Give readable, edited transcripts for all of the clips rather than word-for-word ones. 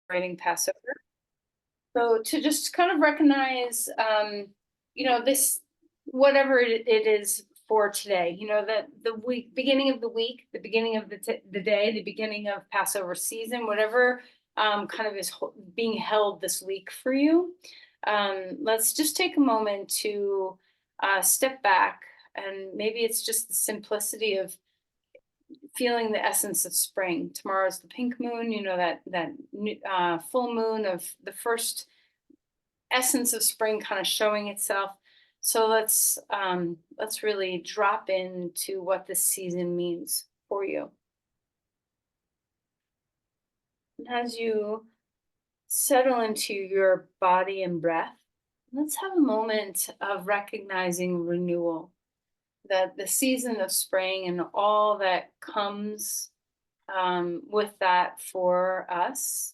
celebrating Passover. So to just kind of recognize, this whatever it is for today. That the week, beginning of the week, the beginning of the day, the beginning of Passover season, whatever kind of is being held this week for you. Let's just take a moment to step back, and maybe it's just the simplicity of feeling the essence of spring. Tomorrow's the pink moon, that full moon of the first essence of spring kind of showing itself. So let's really drop into what this season means for you. And as you settle into your body and breath, let's have a moment of recognizing renewal, that the season of spring and all that comes with that for us.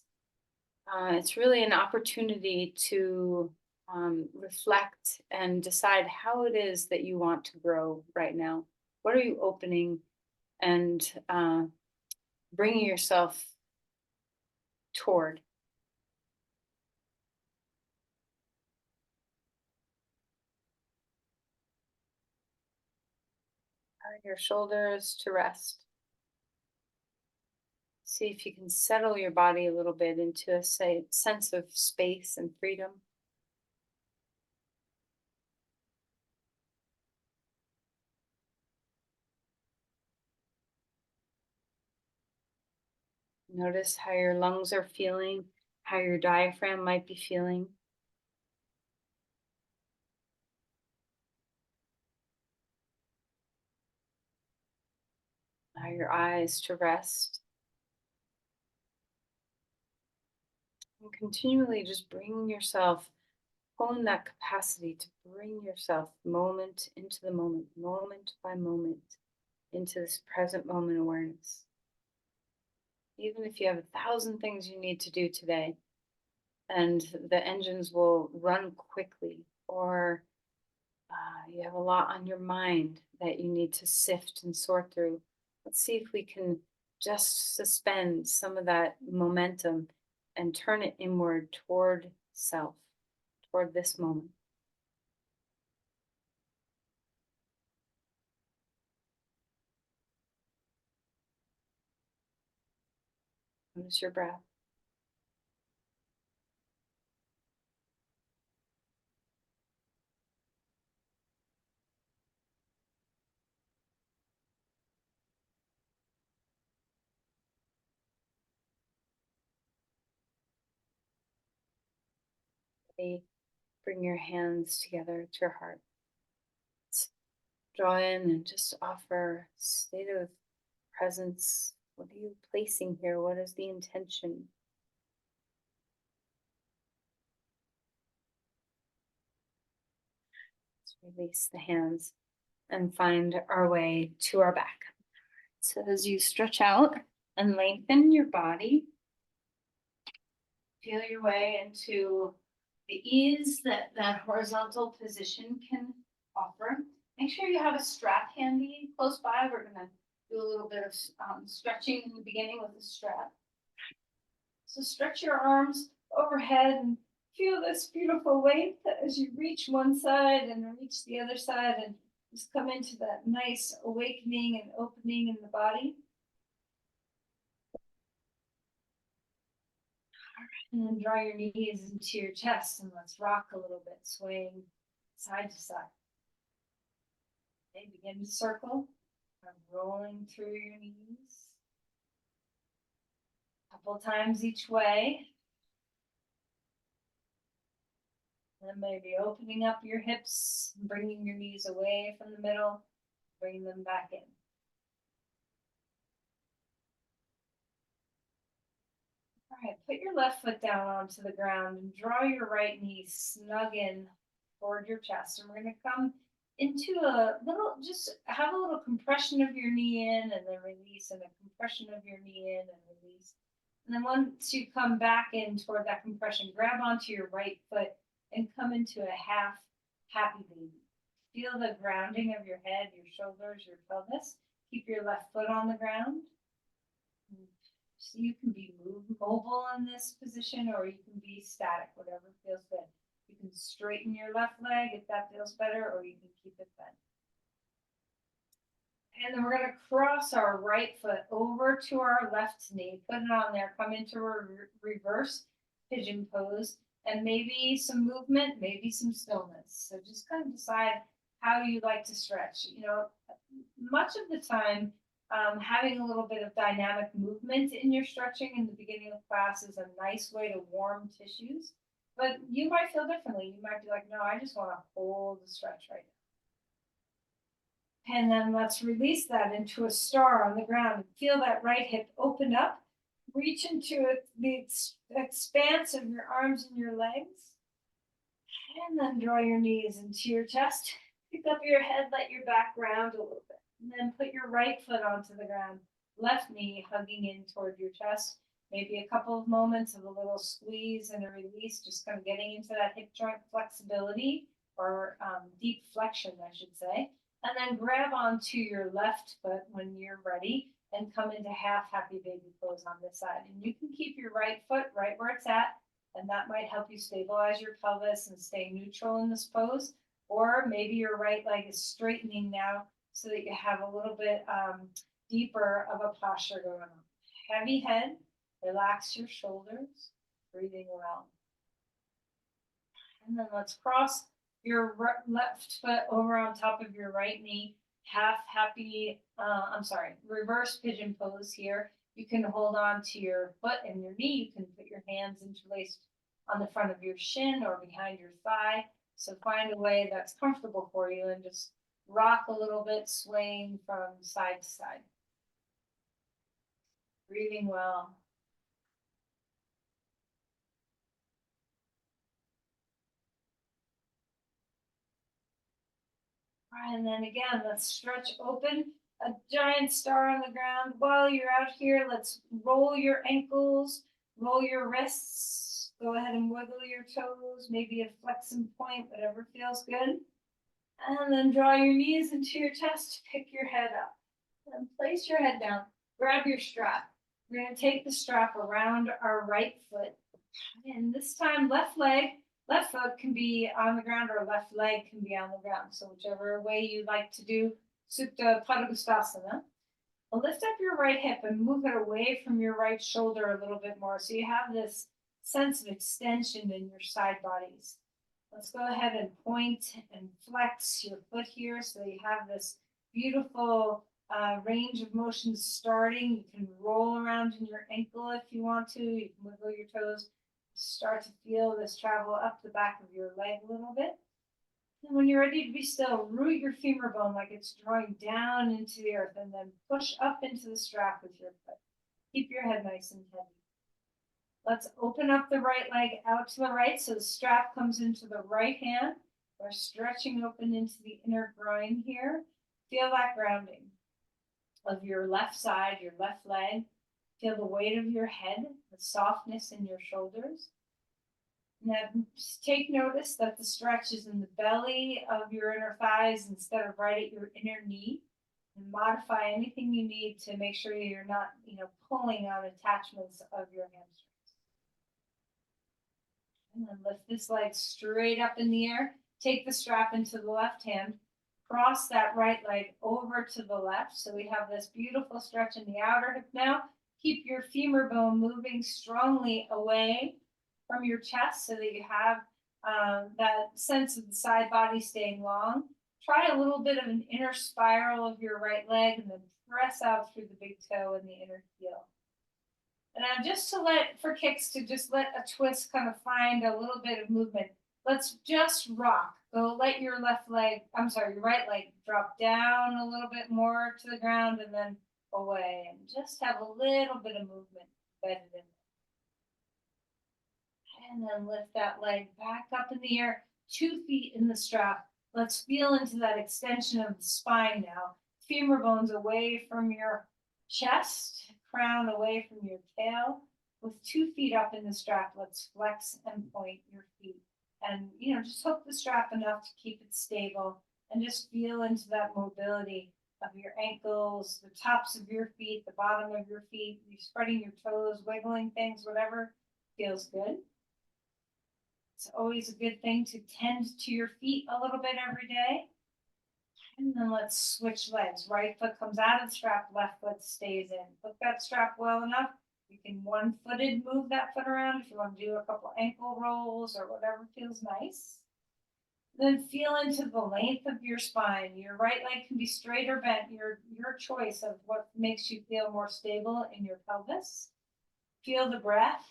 It's really an opportunity to reflect and decide how it is that you want to grow right now. What are you opening and bringing yourself toward? Your shoulders to rest. See if you can settle your body a little bit into a sense of space and freedom. Notice how your lungs are feeling, how your diaphragm might be feeling. Allow your eyes to rest. And continually just bring yourself, own that capacity to bring yourself moment into the moment, moment by moment, into this present moment awareness. Even if you have 1,000 things you need to do today, and the engines will run quickly, or you have a lot on your mind that you need to sift and sort through. Let's see if we can just suspend some of that momentum and turn it inward toward self, toward this moment. Notice your breath. Bring your hands together to your heart. Let's draw in and just offer state of presence. What are you placing here? What is the intention? Let's release the hands and find our way to our back. So as you stretch out and lengthen your body, feel your way into the ease that that horizontal position can offer. Make sure you have a strap handy close by. We're going to do a little bit of stretching in the beginning with the strap. So stretch your arms overhead and feel this beautiful weight as you reach one side and reach the other side, and just come into that nice awakening and opening in the body. And then draw your knees into your chest and let's rock a little bit, swaying side to side. Okay, begin to circle, rolling through your knees. A couple times each way. And then maybe opening up your hips, bringing your knees away from the middle, bringing them back in. All right, put your left foot down onto the ground and draw your right knee snug in toward your chest. And we're going to come into a little, just have a little compression of your knee in and then release, and a compression of your knee in and release. And then once you come back in toward that compression, grab onto your right foot and come into a half happy baby. Feel the grounding of your head, your shoulders, your pelvis. Keep your left foot on the ground. So you can be mobile in this position or you can be static, whatever feels good. You can straighten your left leg if that feels better, or you can keep it bent. And then we're going to cross our right foot over to our left knee, put it on there, come into reverse pigeon pose, and maybe some movement, maybe some stillness. So just kind of decide how you like to stretch. You know, much of the time, having a little bit of dynamic movement in your stretching in the beginning of class is a nice way to warm tissues. But you might feel differently. You might be like, no, I just want to hold the stretch right now. And then let's release that into a star on the ground. Feel that right hip open up. Reach into it, the expanse of your arms and your legs. And then draw your knees into your chest. Pick up your head, let your back round a little bit. And then put your right foot onto the ground. Left knee hugging in toward your chest. Maybe a couple of moments of a little squeeze and a release, just kind of getting into that hip joint flexibility or deep flexion, I should say. And then grab onto your left foot when you're ready and come into half happy baby pose on this side. And you can keep your right foot right where it's at, and that might help you stabilize your pelvis and stay neutral in this pose. Or maybe your right leg is straightening now so that you have a little bit deeper of a posture going on. Heavy head, relax your shoulders, breathing well. And then let's cross your left foot over on top of your right knee, reverse pigeon pose here. You can hold on to your foot and your knee. You can put your hands interlaced on the front of your shin or behind your thigh. So find a way that's comfortable for you and just rock a little bit, swaying from side to side. Breathing well. And then again, let's stretch open, a giant star on the ground. While you're out here, let's roll your ankles, roll your wrists, go ahead and wiggle your toes, maybe a flexing point, whatever feels good. And then draw your knees into your chest, pick your head up. And place your head down, grab your strap. We're going to take the strap around our right foot. And this time, left foot can be on the ground or left leg can be on the ground. So whichever way you like to do Supta Padangusthasana. Lift up your right hip and move it away from your right shoulder a little bit more. So you have this sense of extension in your side bodies. Let's go ahead and point and flex your foot here so you have this beautiful range of motion starting. You can roll around in your ankle if you want to. You can wiggle your toes. Start to feel this travel up the back of your leg a little bit. And when you're ready to be still, root your femur bone like it's drawing down into the earth and then push up into the strap with your foot. Keep your head nice and heavy. Let's open up the right leg out to the right so the strap comes into the right hand. We're stretching open into the inner groin here. Feel that grounding of your left side, your left leg. Feel the weight of your head, the softness in your shoulders. Now, take notice that the stretch is in the belly of your inner thighs instead of right at your inner knee. And modify anything you need to make sure you're not, pulling on attachments of your hamstrings. And then lift this leg straight up in the air. Take the strap into the left hand. Cross that right leg over to the left. So we have this beautiful stretch in the outer hip now. Keep your femur bone moving strongly away from your chest so that you have that sense of the side body staying long. Try a little bit of an inner spiral of your right leg and then press out through the big toe and the inner heel. And now just to let a twist kind of find a little bit of movement. Let's just rock. Go let your your right leg drop down a little bit more to the ground and then away, and just have a little bit of movement embedded in there. And then lift that leg back up in the air, 2 feet in the strap. Let's feel into that extension of the spine now. Femur bones away from your chest, crown away from your tail. With 2 feet up in the strap, let's flex and point your feet. And, just hook the strap enough to keep it stable and just feel into that mobility of your ankles, the tops of your feet, the bottom of your feet. You're spreading your toes, wiggling things, whatever feels good. It's always a good thing to tend to your feet a little bit every day. And then let's switch legs. Right foot comes out of the strap, left foot stays in. Hook that strap well enough. You can one-footed move that foot around if you want to do a couple ankle rolls or whatever feels nice. Then feel into the length of your spine. Your right leg can be straight or bent, your choice of what makes you feel more stable in your pelvis. Feel the breath.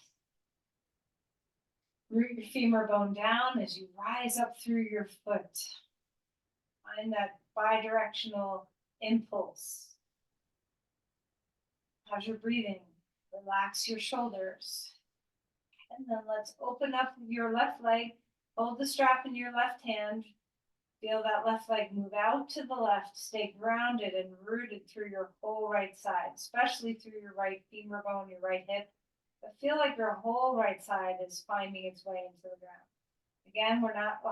Root your femur bone down as you rise up through your foot. Find that bidirectional impulse. How's your breathing? Relax your shoulders. And then let's open up your left leg. Hold the strap in your left hand. Feel that left leg move out to the left. Stay grounded and rooted through your whole right side, especially through your right femur bone, your right hip. But feel like your whole right side is finding its way into the ground. Again, we're not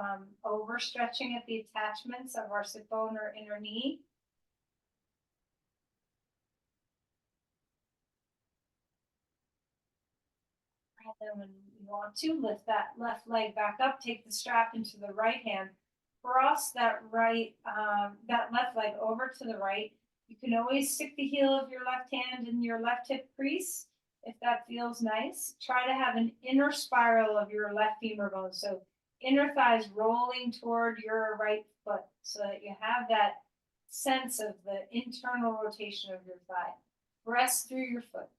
overstretching at the attachments of our sit bone or inner knee. And then when you want to, lift that left leg back up, take the strap into the right hand, cross that left leg over to the right. You can always stick the heel of your left hand in your left hip crease if that feels nice. Try to have an inner spiral of your left femur bone. So inner thighs rolling toward your right foot so that you have that sense of the internal rotation of your thigh. Press through your foot.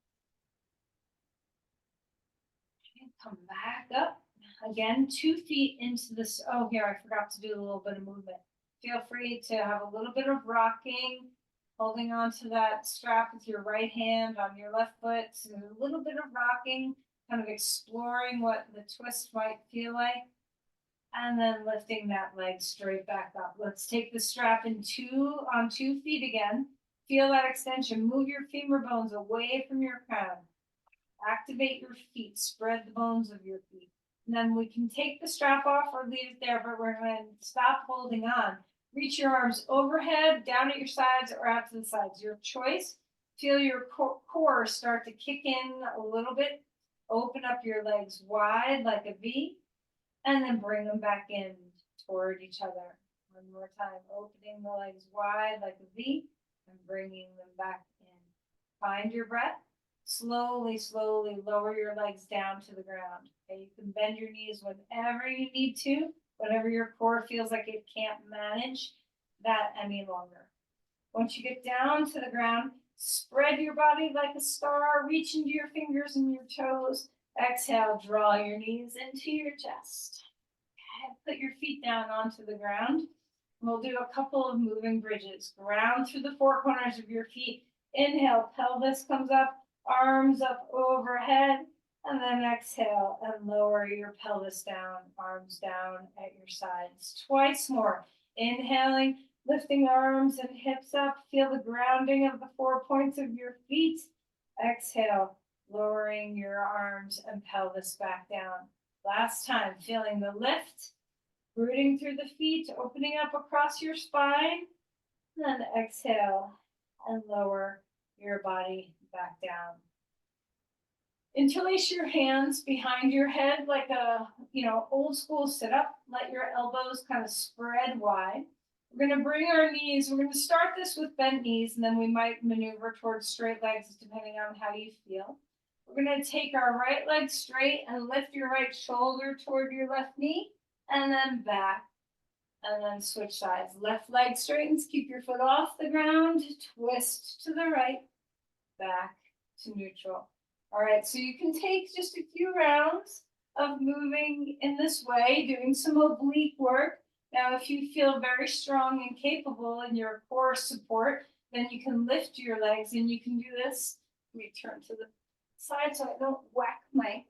Come back up. Again, 2 feet into this. Oh, here, I forgot to do a little bit of movement. Feel free to have a little bit of rocking, holding on to that strap with your right hand on your left foot. So a little bit of rocking, kind of exploring what the twist might feel like. And then lifting that leg straight back up. Let's take the strap on 2 feet again. Feel that extension. Move your femur bones away from your crown. Activate your feet, spread the bones of your feet. And then we can take the strap off or leave it there, but we're going to stop holding on. Reach your arms overhead, down at your sides, or out to the sides. Your choice. Feel your core start to kick in a little bit. Open up your legs wide like a V, and then bring them back in toward each other. One more time, opening the legs wide like a V, and bringing them back in. Find your breath. Slowly, slowly lower your legs down to the ground. Okay, you can bend your knees whenever you need to, whenever your core feels like it can't manage that any longer. Once you get down to the ground, spread your body like a star, reach into your fingers and your toes. Exhale, draw your knees into your chest. Okay, put your feet down onto the ground. We'll do a couple of moving bridges. Ground through the four corners of your feet. Inhale, pelvis comes up. Arms up overhead, and then exhale and lower your pelvis down, arms down at your sides. Twice more. Inhaling, lifting arms and hips up. Feel the grounding of the 4 points of your feet. Exhale, lowering your arms and pelvis back down. Last time, feeling the lift, rooting through the feet, opening up across your spine. Then exhale and lower your body back down. Interlace your hands behind your head like a, old school sit up. Let your elbows kind of spread wide. We're going to bring our knees. We're going to start this with bent knees, and then we might maneuver towards straight legs depending on how you feel. We're going to take our right leg straight and lift your right shoulder toward your left knee, and then back. And then switch sides. Left leg straightens. Keep your foot off the ground. Twist to the right. Back to neutral. All right, so you can take just a few rounds of moving in this way, doing some oblique work. Now, if you feel very strong and capable in your core support, then you can lift your legs and you can do this. Let me turn to the side so I don't whack my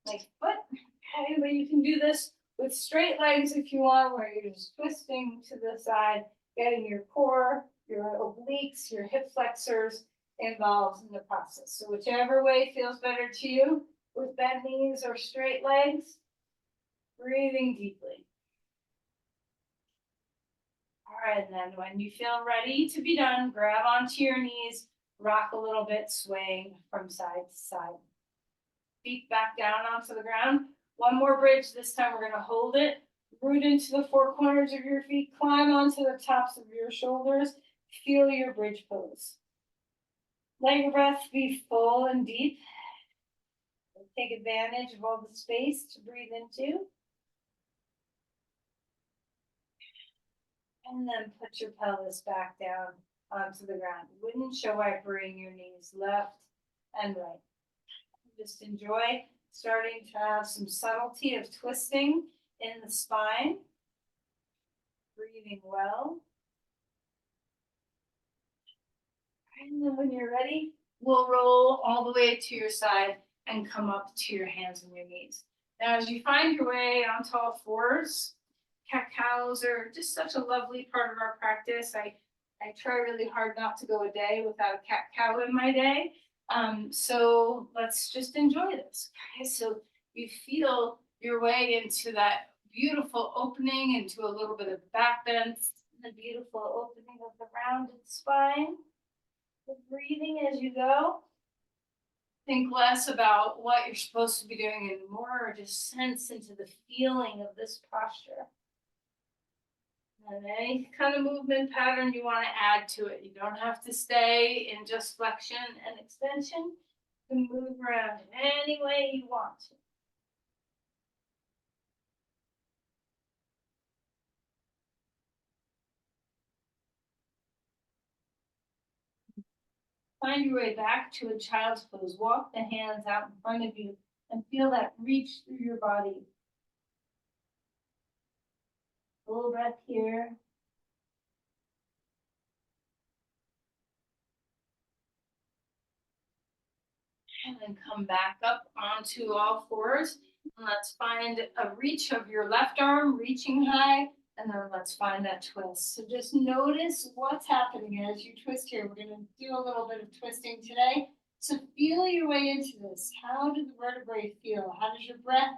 foot. Okay, but you can do this with straight legs if you want, where you're just twisting to the side, getting your core, your obliques, your hip flexors involved in the process. So whichever way feels better to you, with bent knees or straight legs, breathing deeply. All right, and then when you feel ready to be done, grab onto your knees, rock a little bit, swaying from side to side. Feet back down onto the ground. One more bridge. This time we're gonna hold it, root into the four corners of your feet, climb onto the tops of your shoulders, feel your bridge pose. Let your breath be full and deep. Take advantage of all the space to breathe into. And then put your pelvis back down onto the ground. Windshield wipering your knees left and right. Just enjoy starting to have some subtlety of twisting in the spine. Breathing well. And then when you're ready, we'll roll all the way to your side and come up to your hands and your knees. Now, as you find your way onto all fours, cat-cows are just such a lovely part of our practice. I try really hard not to go a day without a cat-cow in my day. So let's just enjoy this. Okay, so you feel your way into that beautiful opening, into a little bit of back bend, the beautiful opening of the rounded spine. Breathing as you go. Think less about what you're supposed to be doing and more just sense into the feeling of this posture. And any kind of movement pattern you want to add to it. You don't have to stay in just flexion and extension. You can move around in any way you want to. Find your way back to a child's pose. Walk the hands out in front of you and feel that reach through your body. Full breath here. And then come back up onto all fours. And let's find a reach of your left arm, reaching high. And then let's find that twist. So just notice what's happening as you twist here. We're going to do a little bit of twisting today. So feel your way into this. How do the vertebrae feel? How does your breath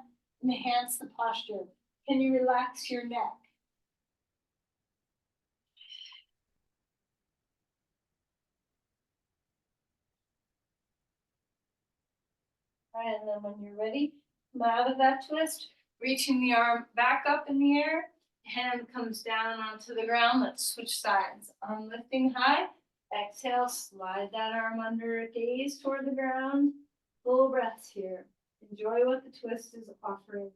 enhance the posture? Can you relax your neck? All right, and then when you're ready, come out of that twist, reaching the arm back up in the air. Hand comes down onto the ground. Let's switch sides. Arm lifting high. Exhale, slide that arm under, gaze toward the ground. Full breaths here. Enjoy what the twist is offering.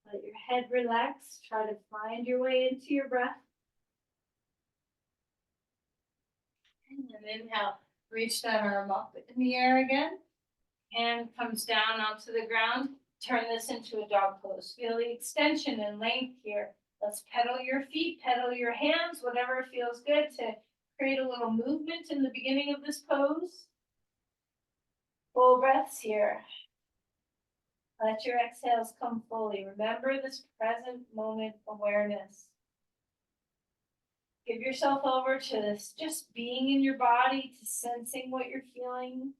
Let your head relax. Try to find your way into your breath. And then inhale, reach that arm up in the air again. Hand comes down onto the ground. Turn this into a dog pose. Feel the extension and length here. Let's pedal your feet, pedal your hands, whatever feels good to create a little movement in the beginning of this pose. Full breaths here. Let your exhales come fully. Remember this present moment awareness. Give yourself over to this, just being in your body, to sensing what you're feeling.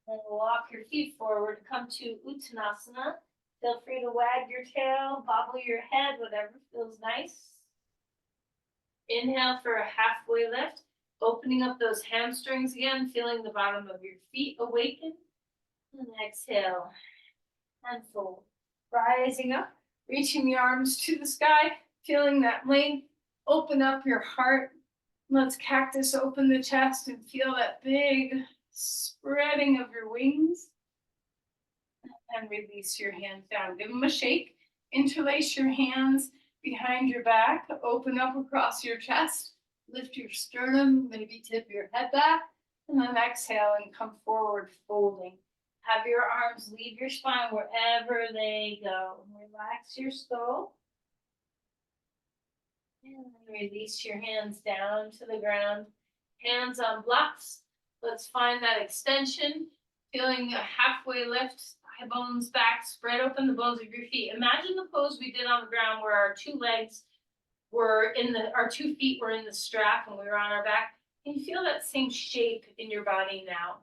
Then walk your feet forward, come to Uttanasana. Feel free to wag your tail, bobble your head, whatever feels nice. Inhale for a halfway lift, opening up those hamstrings again, feeling the bottom of your feet awaken. And exhale and fold. Rising up, reaching the arms to the sky, feeling that length. Open up your heart. Let's cactus open the chest and feel that big spreading of your wings. And release your hands down. Give them a shake. Interlace your hands behind your back. Open up across your chest. Lift your sternum. Maybe tip your head back. And then exhale and come forward, folding. Have your arms leave your spine wherever they go. Relax your skull. And release your hands down to the ground. Hands on blocks. Let's find that extension. Feeling a halfway lift. Thigh bones back. Spread open the bones of your feet. Imagine the pose we did on the ground where our two legs were our 2 feet were in the strap and we were on our back. Can you feel that same shape in your body now?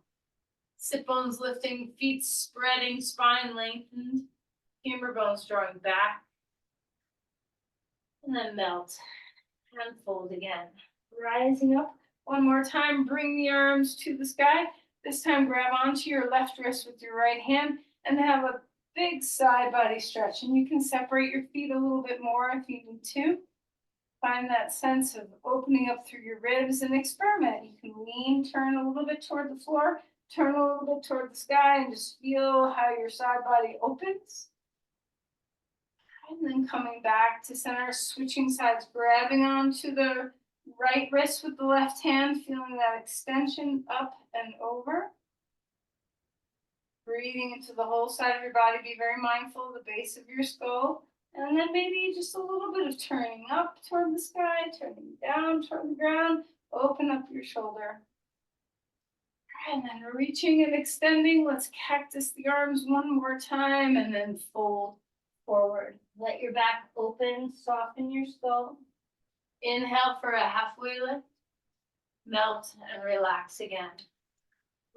Sit bones lifting, feet spreading, spine lengthened, femur bones drawing back. And then melt and fold again. Rising up one more time, bring the arms to the sky. This time grab onto your left wrist with your right hand and have a big side body stretch. And you can separate your feet a little bit more if you need to. Find that sense of opening up through your ribs and experiment. You can lean, turn a little bit toward the floor, turn a little bit toward the sky, and just feel how your side body opens. And then coming back to center, switching sides, grabbing onto the right wrist with the left hand, feeling that extension up and over. Breathing into the whole side of your body. Be very mindful of the base of your skull. And then maybe just a little bit of turning up toward the sky, turning down toward the ground. Open up your shoulder. And then reaching and extending. Let's cactus the arms one more time and then fold forward. Let your back open, soften your skull. Inhale for a halfway lift. Melt and relax again.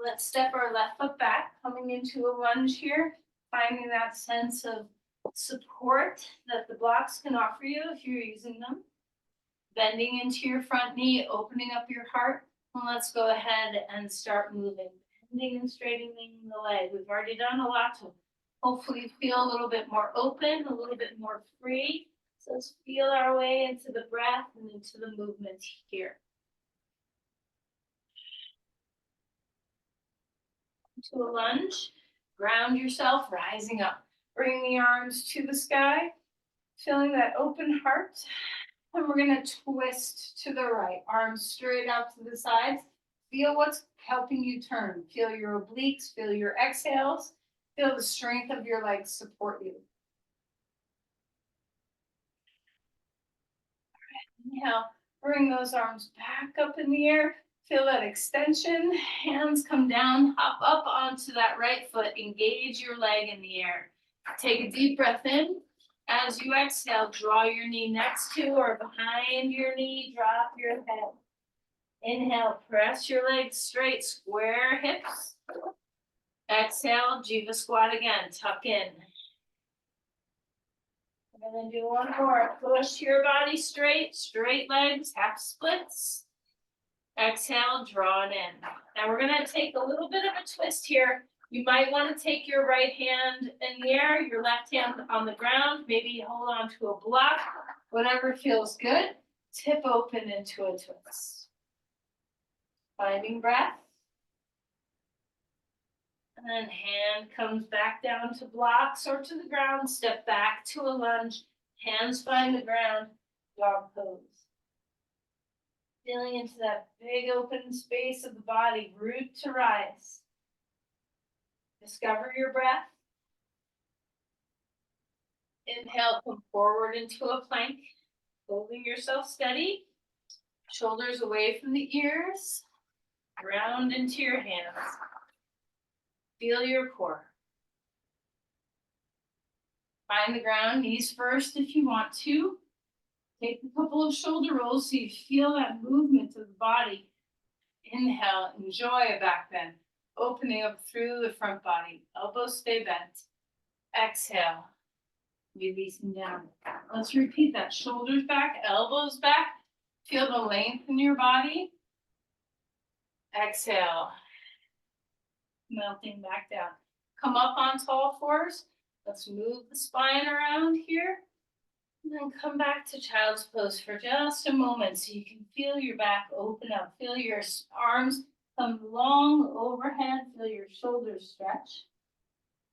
Let's step our left foot back, coming into a lunge here, finding that sense of support that the blocks can offer you if you're using them. Bending into your front knee, opening up your heart. And let's go ahead and start moving. Bending and straightening the leg. We've already done a lot to hopefully feel a little bit more open, a little bit more free. So let's feel our way into the breath and into the movement here. To a lunge, ground yourself, rising up. Bring the arms to the sky, feeling that open heart. And we're gonna twist to the right, arms straight out to the sides. Feel what's helping you turn. Feel your obliques, feel your exhales, feel the strength of your legs support you. Inhale, bring those arms back up in the air. Feel that extension, hands come down, hop up onto that right foot, engage your leg in the air. Take a deep breath in. As you exhale, draw your knee next to or behind your knee, drop your head. Inhale, press your legs straight, square hips. Exhale, Jiva squat again, tuck in. We're gonna do one more. Push your body straight, straight legs, half splits. Exhale, draw it in. Now we're gonna take a little bit of a twist here. You might want to take your right hand in the air, your left hand on the ground, maybe hold on to a block, whatever feels good. Tip open into a twist. Finding breath. And then hand comes back down to blocks or to the ground, step back to a lunge, hands find the ground, dog pose. Feeling into that big open space of the body, root to rise. Discover your breath. Inhale, come forward into a plank, holding yourself steady. Shoulders away from the ears, round into your hands. Feel your core. Find the ground, knees first if you want to. Take a couple of shoulder rolls so you feel that movement of the body. Inhale, enjoy a back bend. Opening up through the front body. Elbows stay bent. Exhale. Releasing down. Let's repeat that. Shoulders back, elbows back. Feel the length in your body. Exhale. Melting back down. Come up on tall fours. Let's move the spine around here. And then come back to child's pose for just a moment so you can feel your back open up. Feel your arms come long overhead. Feel your shoulders stretch.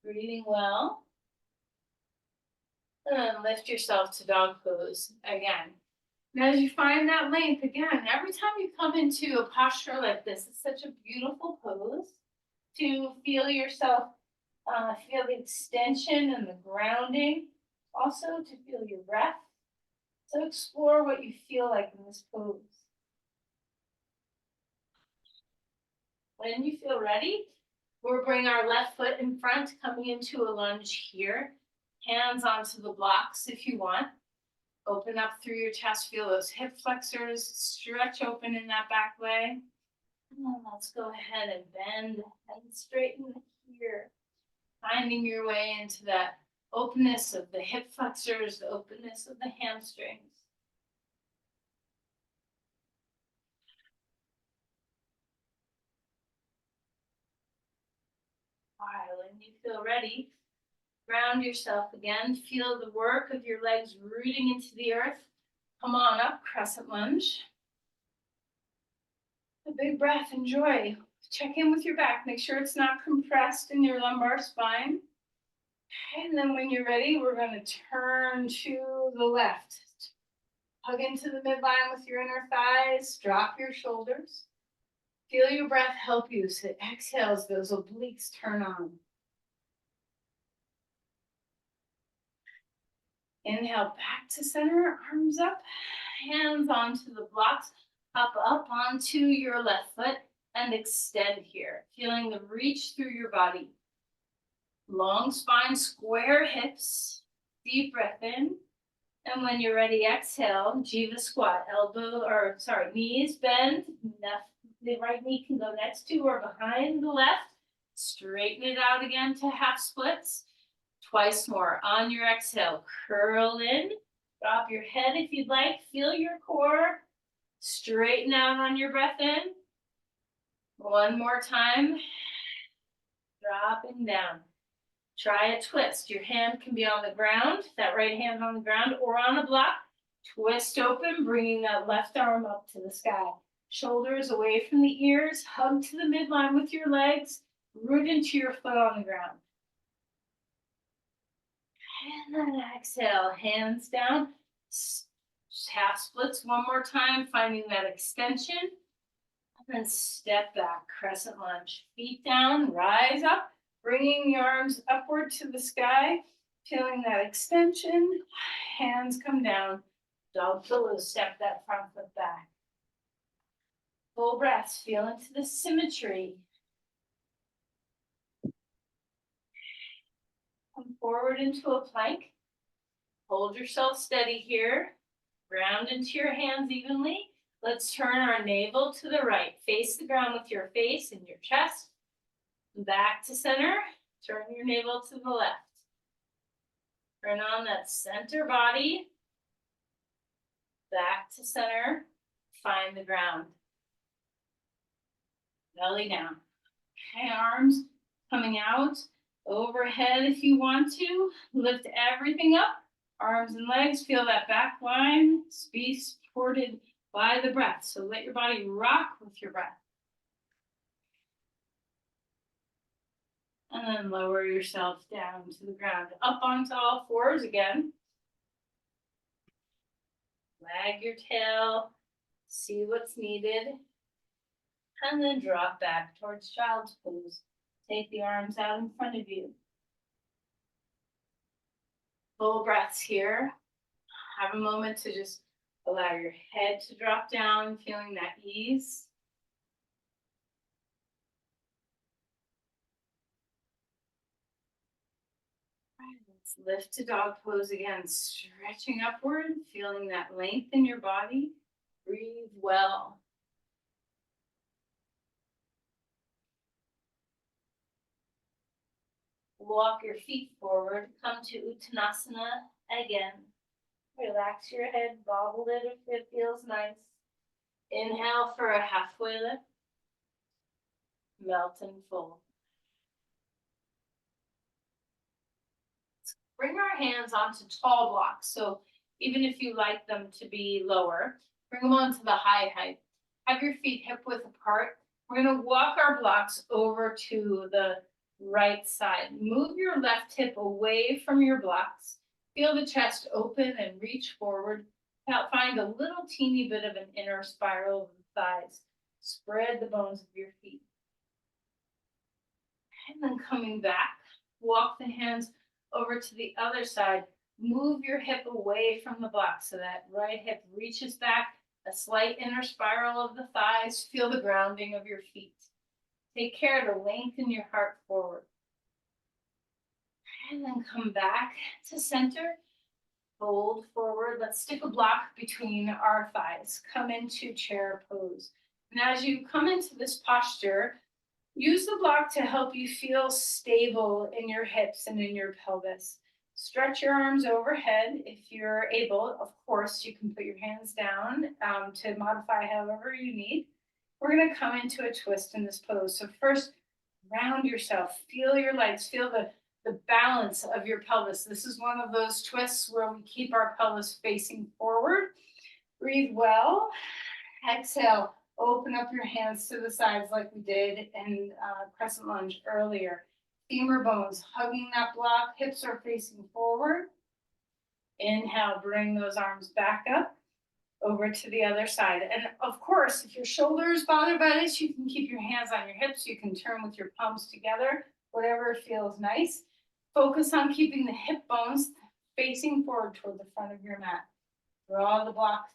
Breathing well. And then lift yourself to dog pose again. And as you find that length, again, every time you come into a posture like this, it's such a beautiful pose to feel yourself, feel the extension and the grounding. Also to feel your breath. So explore what you feel like in this pose. When you feel ready, we'll bring our left foot in front, coming into a lunge here. Hands onto the blocks if you want. Open up through your chest, feel those hip flexors, stretch open in that back leg. And then let's go ahead and bend and straighten here. Finding your way into that openness of the hip flexors, the openness of the hamstrings. All right, when you feel ready, ground yourself again. Feel the work of your legs rooting into the earth. Come on up, crescent lunge. A big breath, enjoy. Check in with your back. Make sure it's not compressed in your lumbar spine. And then when you're ready, we're going to turn to the left. Hug into the midline with your inner thighs. Drop your shoulders. Feel your breath help you. So exhales, those obliques turn on. Inhale back to center, arms up, hands onto the blocks, up onto your left foot, and extend here. Feeling the reach through your body. Long spine, square hips, deep breath in. And when you're ready, exhale, Jiva squat, knees bend, the right knee can go next to or behind the left. Straighten it out again to half splits. Twice more. On your exhale, curl in, drop your head if you'd like, feel your core, straighten out on your breath in. One more time, dropping down. Try a twist. Your hand can be on the ground, that right hand on the ground, or on a block. Twist open, bringing that left arm up to the sky. Shoulders away from the ears, hug to the midline with your legs, root into your foot on the ground. And then exhale, hands down, half splits one more time, finding that extension. And then step back, crescent lunge. Feet down, rise up, bringing the arms upward to the sky, feeling that extension. Hands come down, dog pillow, step that front foot back. Full breaths, feel into the symmetry. Come forward into a plank. Hold yourself steady here. Ground into your hands evenly. Let's turn our navel to the right. Face the ground with your face and your chest. Back to center. Turn your navel to the left. Turn on that center body. Back to center. Find the ground. Belly down. Okay, arms coming out. Overhead if you want to. Lift everything up. Arms and legs, feel that back line. Be supported by the breath. So let your body rock with your breath. And then lower yourself down to the ground. Up onto all fours again. Wag your tail. See what's needed. And then drop back towards child's pose. Take the arms out in front of you. Full breaths here. Have a moment to just allow your head to drop down, feeling that ease. Let's lift to dog pose again, stretching upward, feeling that length in your body. Breathe well. Walk your feet forward, come to Uttanasana again. Relax your head, bobble it if it feels nice. Inhale for a halfway lift. Melt and fold. Bring our hands onto tall blocks. So even if you like them to be lower, bring them onto the high height. Have your feet hip width apart. We're going to walk our blocks over to the right side. Move your left hip away from your blocks. Feel the chest open and reach forward. Now find a little teeny bit of an inner spiral of the thighs. Spread the bones of your feet. And then coming back, walk the hands over to the other side. Move your hip away from the block so that right hip reaches back. A slight inner spiral of the thighs. Feel the grounding of your feet. Take care to lengthen your heart forward. And then come back to center. Fold forward. Let's stick a block between our thighs. Come into chair pose. And as you come into this posture, use the block to help you feel stable in your hips and in your pelvis. Stretch your arms overhead if you're able. Of course, you can put your hands down to modify however you need. We're going to come into a twist in this pose. So first, round yourself. Feel your legs. Feel the balance of your pelvis. This is one of those twists where we keep our pelvis facing forward. Breathe well. Exhale. Open up your hands to the sides like we did in crescent lunge earlier. Femur bones hugging that block. Hips are facing forward. Inhale, bring those arms back up over to the other side. And of course, if your shoulder is bothered by this, you can keep your hands on your hips. You can turn with your palms together, whatever feels nice. Focus on keeping the hip bones facing forward toward the front of your mat. Draw the block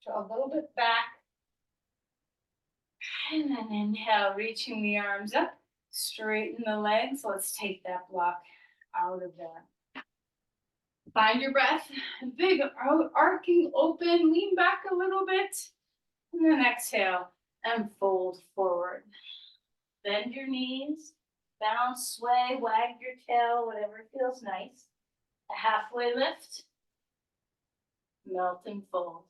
a little bit back. And then inhale, reaching the arms up, straighten the legs. Let's take that block out of there. Find your breath, big arcing open, lean back a little bit, and then exhale and fold forward. Bend your knees, bounce, sway, wag your tail, whatever feels nice. A halfway lift, melt and fold.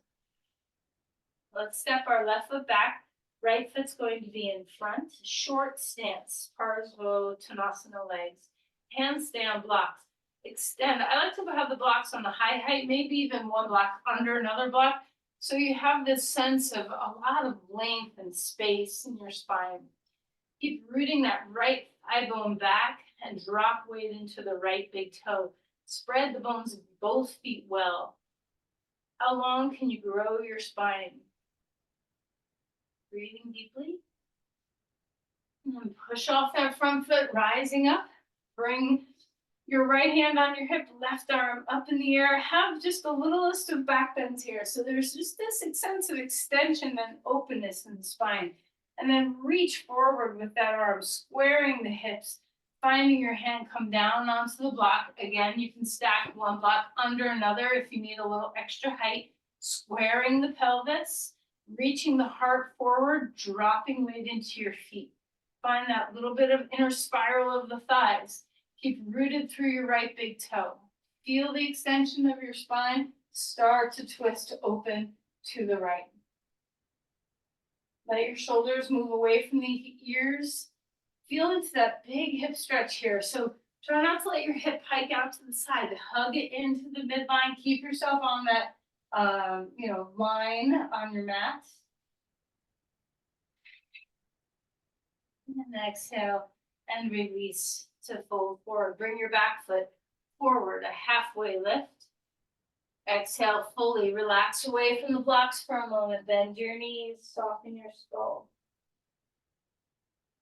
Let's step our left foot back. Right foot's going to be in front, short stance, Parsvottanasana legs. Hands down, blocks. Extend. I like to have the blocks on the high height, maybe even one block under another block. So you have this sense of a lot of length and space in your spine. Keep rooting that right thigh bone back and drop weight into the right big toe. Spread the bones of both feet well. How long can you grow your spine? Breathing deeply. And then push off that front foot, rising up. Bring your right hand on your hip, left arm up in the air. Have just the littlest of back bends here. So there's just this sense of extension and openness in the spine. And then reach forward with that arm, squaring the hips, finding your hand come down onto the block. Again, you can stack one block under another if you need a little extra height. Squaring the pelvis. Reaching the heart forward, dropping weight into your feet. Find that little bit of inner spiral of the thighs. Keep rooted through your right big toe. Feel the extension of your spine. Start to twist open to the right. Let your shoulders move away from the ears. Feel into that big hip stretch here. So try not to let your hip hike out to the side. Hug it into the midline. Keep yourself on that line on your mat. And then exhale and release to fold forward. Bring your back foot forward, a halfway lift. Exhale, fully relax away from the blocks for a moment. Bend your knees, soften your skull.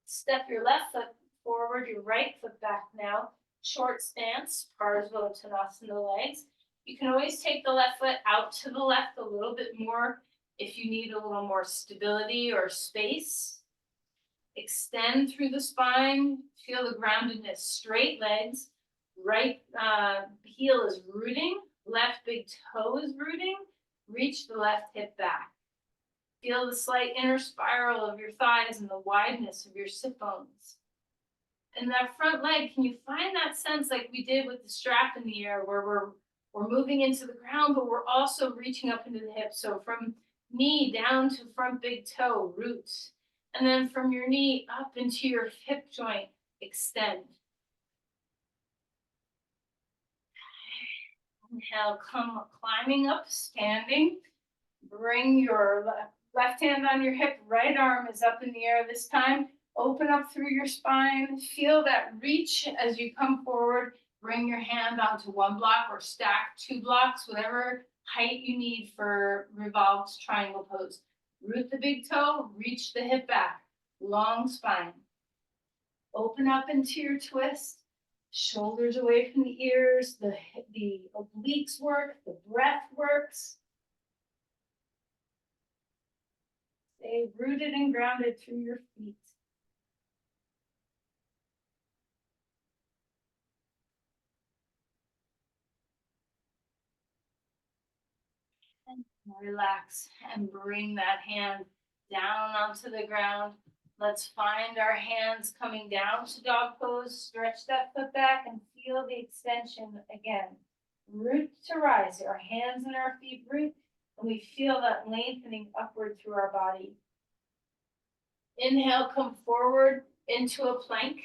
Step your left foot forward, your right foot back now. Short stance, Parsvottanasana legs. You can always take the left foot out to the left a little bit more if you need a little more stability or space. Extend through the spine, feel the groundedness, straight legs, right heel is rooting, left big toe is rooting, reach the left hip back. Feel the slight inner spiral of your thighs and the wideness of your sit bones. And that front leg, can you find that sense like we did with the strap in the air where we're moving into the ground, but we're also reaching up into the hips. So from knee down to front big toe, roots. And then from your knee up into your hip joint, extend. Inhale, come climbing up, standing. Bring your left hand on your hip, right arm is up in the air this time. Open up through your spine. Feel that reach as you come forward. Bring your hand onto one block or stack two blocks, whatever height you need for revolved triangle pose. Root the big toe, reach the hip back, long spine. Open up into your twist, shoulders away from the ears, the obliques work, the breath works. Stay rooted and grounded through your feet. And relax and bring that hand down onto the ground. Let's find our hands coming down to dog pose. Stretch that foot back and feel the extension again. Root to rise. Our hands and our feet root, and we feel that lengthening upward through our body. Inhale, come forward into a plank.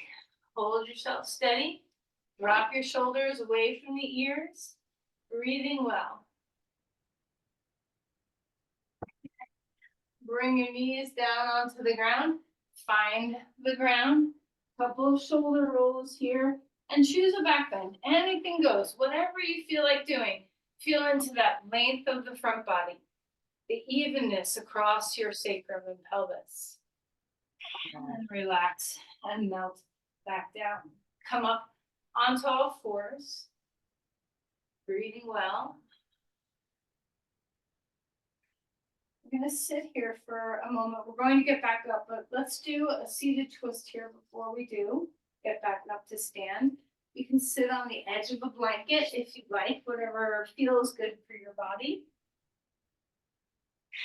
Hold yourself steady. Drop your shoulders away from the ears. Breathing well. Bring your knees down onto the ground. Find the ground. Couple of shoulder rolls here. And choose a back bend. Anything goes. Whatever you feel like doing. Feel into that length of the front body. The evenness across your sacrum and pelvis. And relax and melt back down. Come up onto all fours. Breathing well. We're going to sit here for a moment. We're going to get back up, but let's do a seated twist here before we do get back up to stand. You can sit on the edge of a blanket if you like, whatever feels good for your body.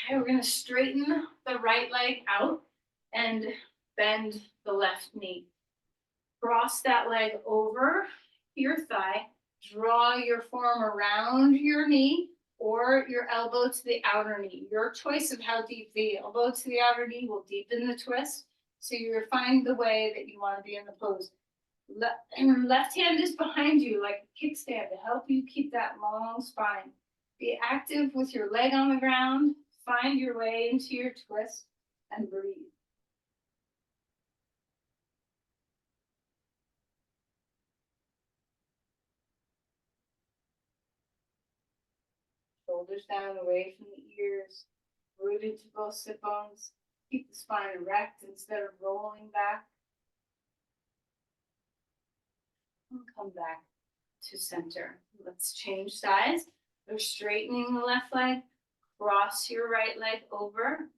Okay, we're going to straighten the right leg out and bend the left knee. Cross that leg over your thigh. Draw your forearm around your knee or your elbow to the outer knee. Your choice of how deep the elbow to the outer knee will deepen the twist. So you're finding the way that you want to be in the pose. Left hand is behind you like a kickstand to help you keep that long spine. Be active with your leg on the ground. Find your way into your twist and breathe. Shoulders down away from the ears, rooted to both sit bones. Keep the spine erect instead of rolling back. And come back to center. Let's change sides. We're straightening the left leg. Cross your right leg over.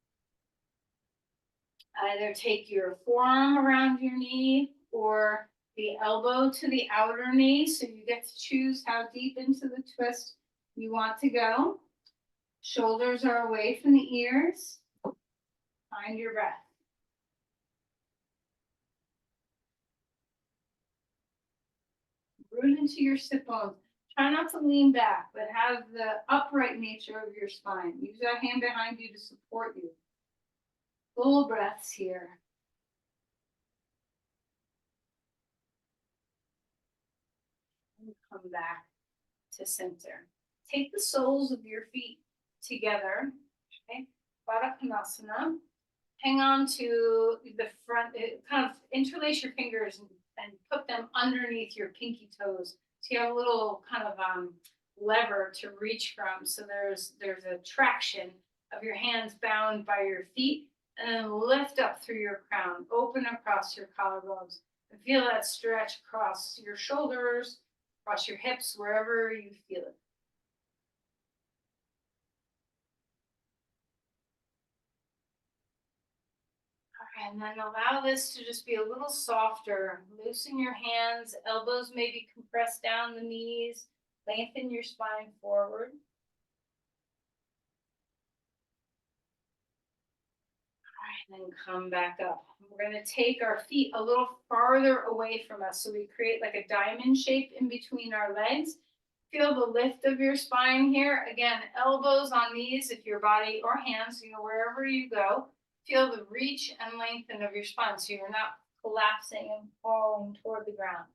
Either take your forearm around your knee or the elbow to the outer knee. So you get to choose how deep into the twist you want to go. Shoulders are away from the ears. Find your breath. Root into your sit bones. Try not to lean back, but have the upright nature of your spine. Use that hand behind you to support you. Full breaths here. And come back to center. Take the soles of your feet together. Okay. Baddha Konasana. Hang on to the front, kind of interlace your fingers and put them underneath your pinky toes. So you have a little kind of lever to reach from. So there's a traction of your hands bound by your feet, and then lift up through your crown, open across your collarbones, and feel that stretch across your shoulders, across your hips, wherever you feel it. And then allow this to just be a little softer. Loosen your hands, elbows maybe compress down the knees, lengthen your spine forward. All right, and then come back up. We're going to take our feet a little farther away from us. So we create like a diamond shape in between our legs. Feel the lift of your spine here. Again, elbows on knees if your body or hands, wherever you go. Feel the reach and lengthen of your spine so you're not collapsing and falling toward the ground.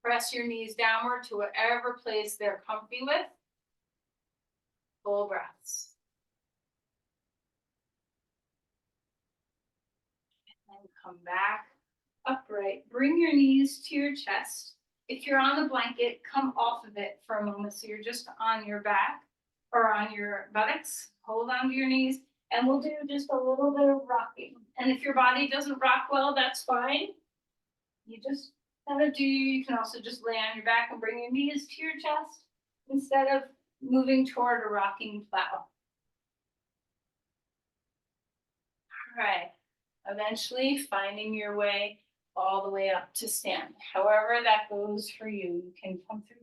Press your knees downward to whatever place they're comfy with. Full breaths. And then come back upright. Bring your knees to your chest. If you're on the blanket, come off of it for a moment so you're just on your back or on your buttocks. Hold onto your knees. And we'll do just a little bit of rocking. And if your body doesn't rock well, that's fine. You just kind of do, you can also just lay on your back and bring your knees to your chest instead of moving toward a rocking plow. All right, eventually finding your way all the way up to stand. However that goes for you. You can come through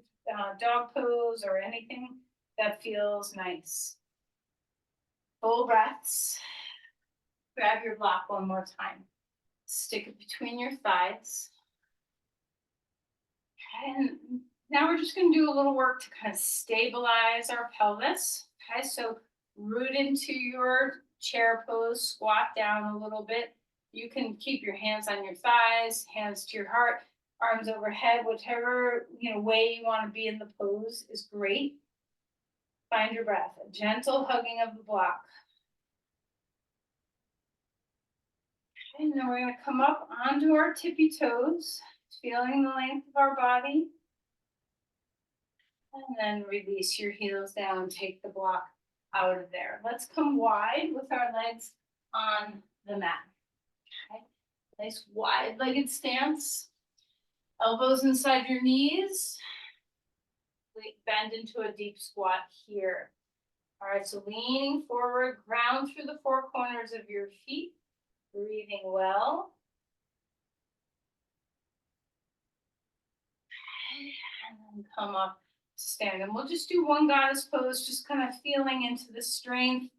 dog pose or anything that feels nice. Full breaths. Grab your block one more time. Stick it between your thighs. Okay, and now we're just going to do a little work to kind of stabilize our pelvis. Okay, so root into your chair pose, squat down a little bit. You can keep your hands on your thighs, hands to your heart, arms overhead, whichever way you want to be in the pose is great. Find your breath, a gentle hugging of the block. Okay, and then we're going to come up onto our tippy toes, feeling the length of our body. And then release your heels down, take the block out of there. Let's come wide with our legs on the mat. Okay, nice wide-legged stance. Elbows inside your knees. Bend into a deep squat here. All right, so leaning forward, ground through the four corners of your feet. Breathing well. Okay, and then come up to stand. And we'll just do one goddess pose, just kind of feeling into the strength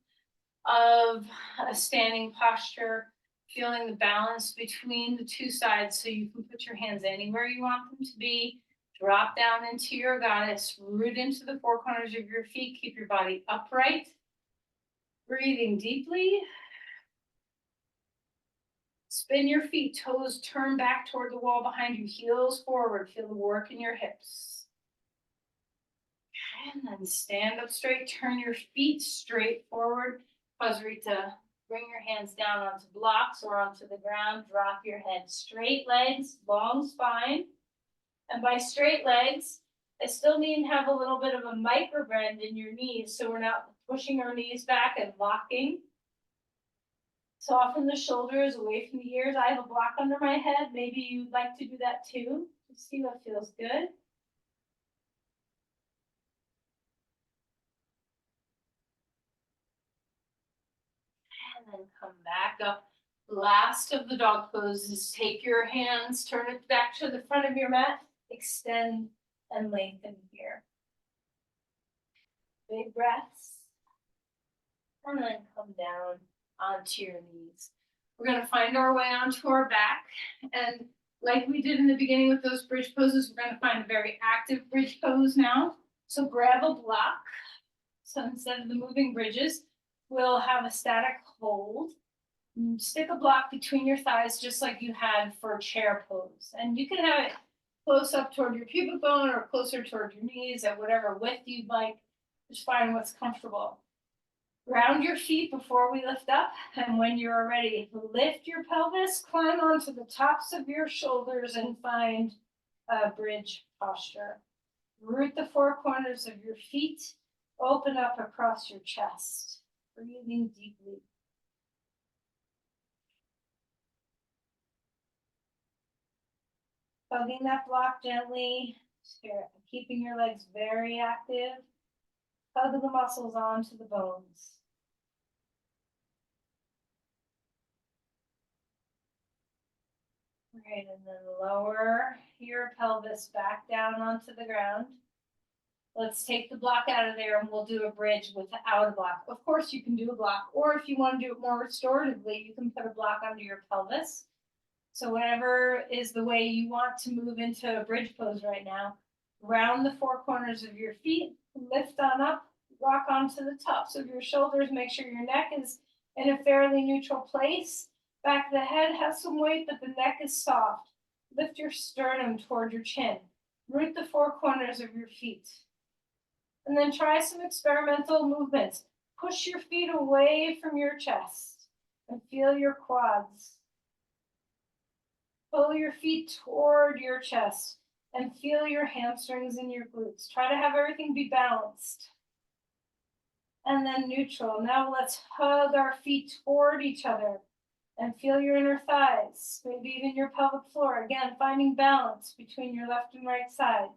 of a standing posture, feeling the balance between the two sides so you can put your hands anywhere you want them to be. Drop down into your goddess, root into the four corners of your feet, keep your body upright. Breathing deeply. Spin your feet, toes turn back toward the wall behind you, heels forward, feel the work in your hips. And then stand up straight, turn your feet straight forward. Pasarita, bring your hands down onto blocks or onto the ground, drop your head. Straight legs, long spine. And by straight legs, I still need to have a little bit of a micro bend in your knees so we're not pushing our knees back and locking. Soften the shoulders away from the ears. I have a block under my head. Maybe you'd like to do that too. Let's see what feels good. And then come back up. Last of the dog poses. Take your hands, turn it back to the front of your mat, extend and lengthen here. Big breaths. And then come down onto your knees. We're going to find our way onto our back. And like we did in the beginning with those bridge poses, we're going to find a very active bridge pose now. So grab a block. So instead of the moving bridges, we'll have a static hold. Stick a block between your thighs just like you had for chair pose. And you can have it close up toward your pubic bone or closer toward your knees at whatever width you'd like. Just find what's comfortable. Ground your feet before we lift up, and when you're ready, lift your pelvis, climb onto the tops of your shoulders and find a bridge posture. Root the four corners of your feet, open up across your chest, breathing deeply. Hugging that block gently, keeping your legs very active. Hug the muscles onto the bones. Great, and then lower your pelvis back down onto the ground. Let's take the block out of there and we'll do a bridge without a block. Of course you can do a block, or if you want to do it more restoratively, you can put a block under your pelvis. So whatever is the way you want to move into a bridge pose right now, round the four corners of your feet, lift on up, rock onto the tops of your shoulders, make sure your neck is in a fairly neutral place. Back of the head has some weight, but the neck is soft. Lift your sternum toward your chin. Root the four corners of your feet. And then try some experimental movements. Push your feet away from your chest and feel your quads. Pull your feet toward your chest and feel your hamstrings and your glutes. Try to have everything be balanced. And then neutral. Now let's hug our feet toward each other and feel your inner thighs, maybe even your pelvic floor. Again, finding balance between your left and right sides.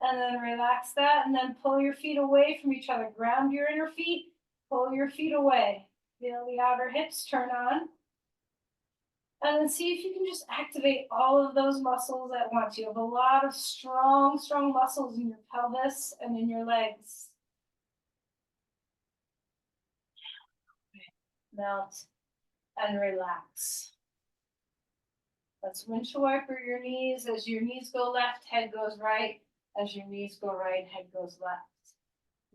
And then relax that and then pull your feet away from each other. Ground your inner feet, pull your feet away. Feel the outer hips turn on. And then see if you can just activate all of those muscles at once. You have a lot of strong muscles in your pelvis and in your legs. Melt and relax. Let's windshield wiper your knees. As your knees go left, head goes right. As your knees go right, head goes left.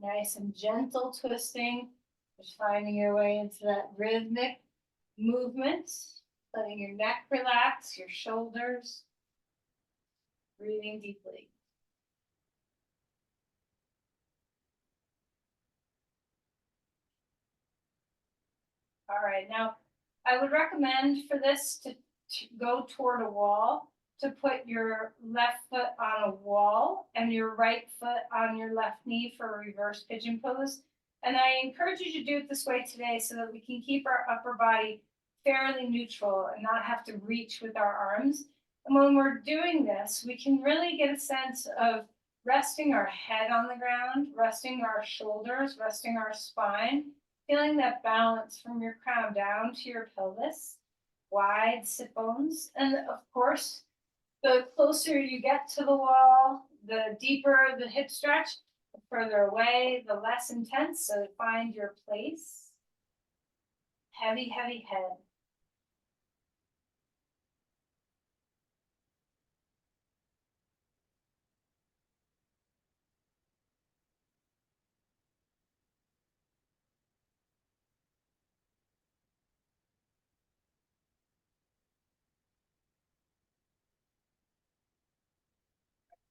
Nice and gentle twisting. Just finding your way into that rhythmic movement. Letting your neck relax, your shoulders. Breathing deeply. All right, now I would recommend for this to go toward a wall, to put your left foot on a wall and your right foot on your left knee for a reverse pigeon pose. And I encourage you to do it this way today so that we can keep our upper body fairly neutral and not have to reach with our arms. And when we're doing this, we can really get a sense of resting our head on the ground, resting our shoulders, resting our spine, feeling that balance from your crown down to your pelvis, wide sit bones. And of course, the closer you get to the wall, the deeper the hip stretch, the further away, the less intense. So find your place. Heavy, heavy head.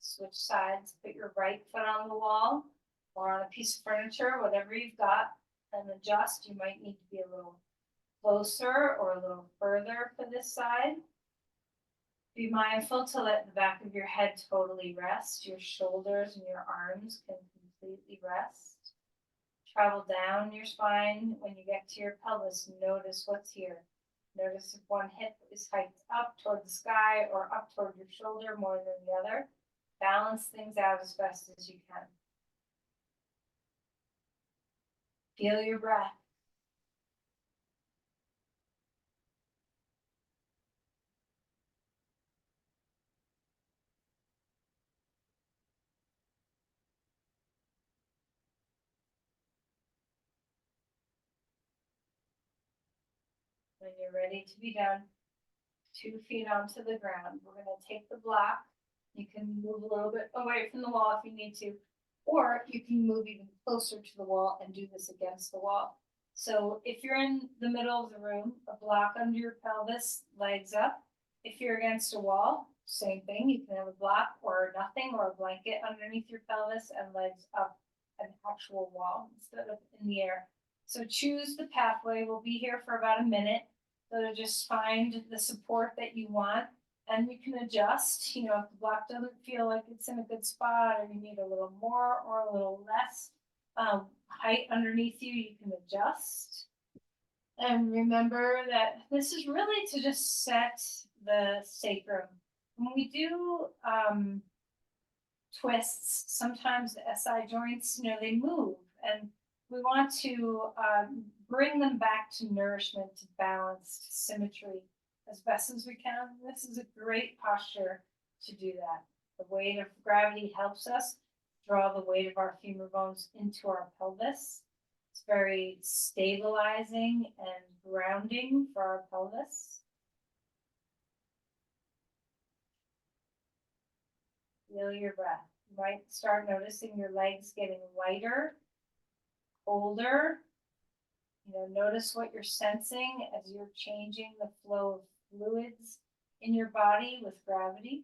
Switch sides, put your right foot on the wall or on a piece of furniture, whatever you've got, and adjust. You might need to be a little closer or a little further for this side. Be mindful to let the back of your head totally rest. Your shoulders and your arms can completely rest. Travel down your spine. When you get to your pelvis, notice what's here. Notice if one hip is hiked up toward the sky or up toward your shoulder more than the other. Balance things out as best as you can. Feel your breath. When you're ready to be done, 2 feet onto the ground. We're going to take the block. You can move a little bit away from the wall if you need to, or you can move even closer to the wall and do this against the wall. So if you're in the middle of the room, a block under your pelvis, legs up. If you're against a wall, same thing. You can have a block or nothing, or a blanket underneath your pelvis and legs up an actual wall instead of in the air. So choose the pathway. We'll be here for about a minute. So to just find the support that you want, and you can adjust. You know, if the block doesn't feel like it's in a good spot, or you need a little more or a little less height underneath you, you can adjust. And remember that this is really to just set the sacrum. When we do twists, sometimes the SI joints, you know, they move, and we want to bring them back to nourishment, to balance, to symmetry as best as we can. This is a great posture to do that. The weight of gravity helps us draw the weight of our femur bones into our pelvis. It's very stabilizing and grounding for our pelvis. Feel your breath. You might start noticing your legs getting lighter, colder. You know, notice what you're sensing as you're changing the flow of fluids in your body with gravity.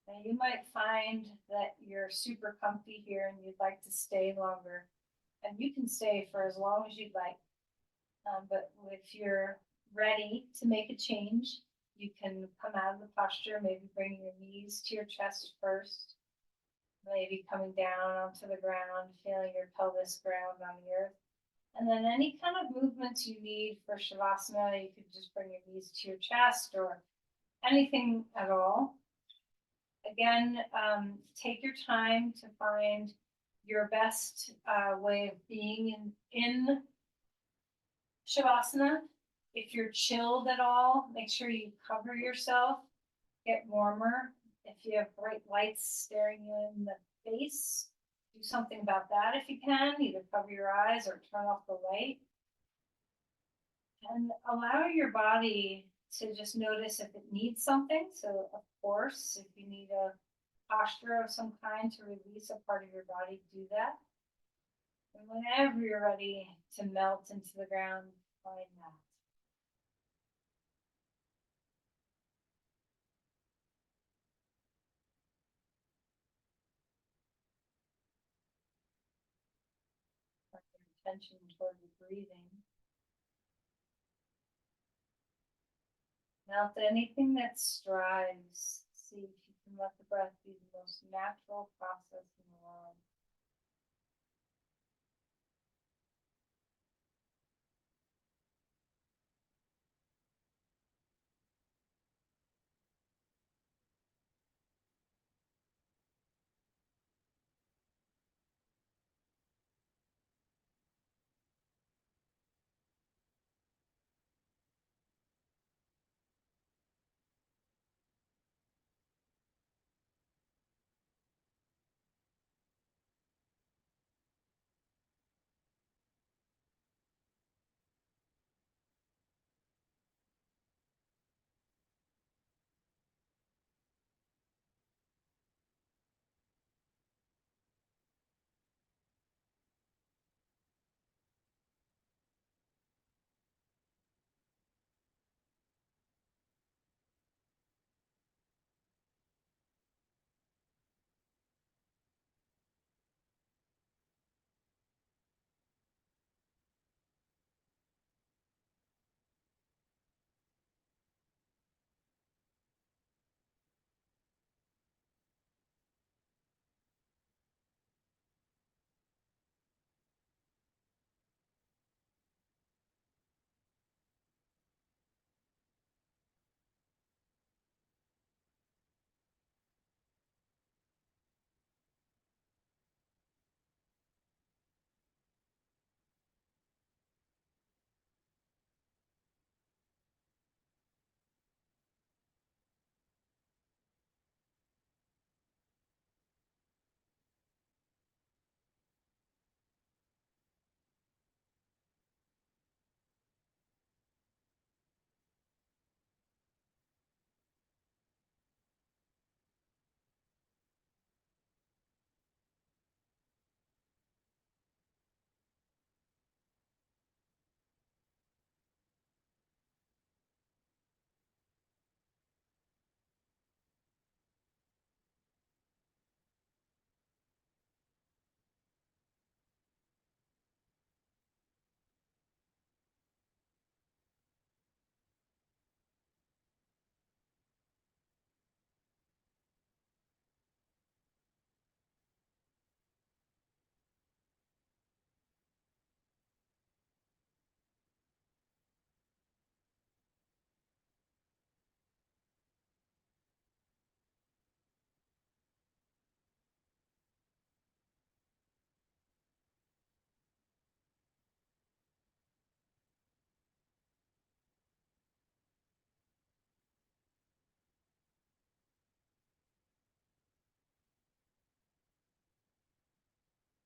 Now you might find that you're super comfy here and you'd like to stay longer. And you can stay for as long as you'd like. But if you're ready to make a change, you can come out of the posture, maybe bringing your knees to your chest first, maybe coming down onto the ground, feeling your pelvis ground on the earth. And then any kind of movements you need for Shavasana, you could just bring your knees to your chest or anything at all. Again, take your time to find your best way of being in Shavasana. If you're chilled at all, make sure you cover yourself, get warmer. If you have bright lights staring you in the face, do something about that if you can, either cover your eyes or turn off the light. And allow your body to just notice if it needs something. So of course, if you need a posture of some kind to release a part of your body, do that. And whenever you're ready to melt into the ground, find that. Bring your attention toward the breathing. Melt anything that strives. See if you can let the breath be the most natural process in the world.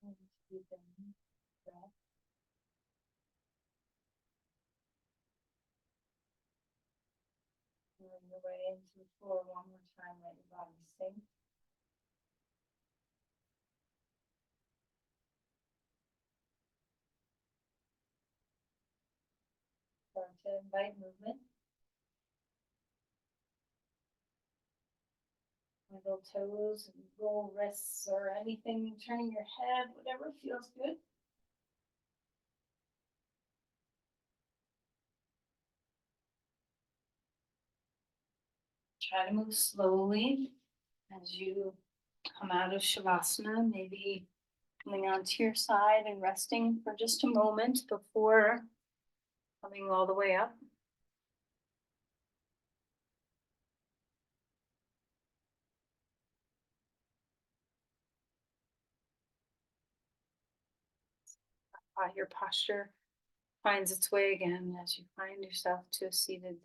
And deep in breath. Feeling your way into the floor one more time, let your body sink. Start to invite movement. When Wiggle toes and roll wrists or anything, turning your head, whatever feels good. Try to move slowly as you come out of Shavasana, maybe coming onto your side and resting for just a moment before coming all the way up. Your posture finds its way again as you find yourself to a seated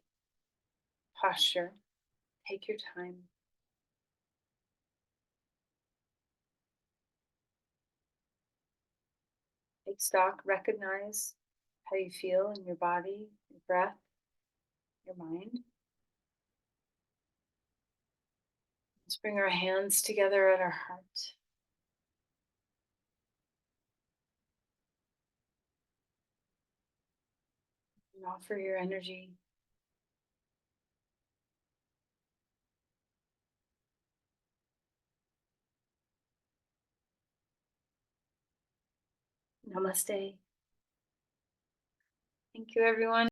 posture. Take your time. Take stock, recognize how you feel in your body, your breath, your mind. Let's bring our hands together at our heart. And offer your energy. Namaste. Thank you, everyone.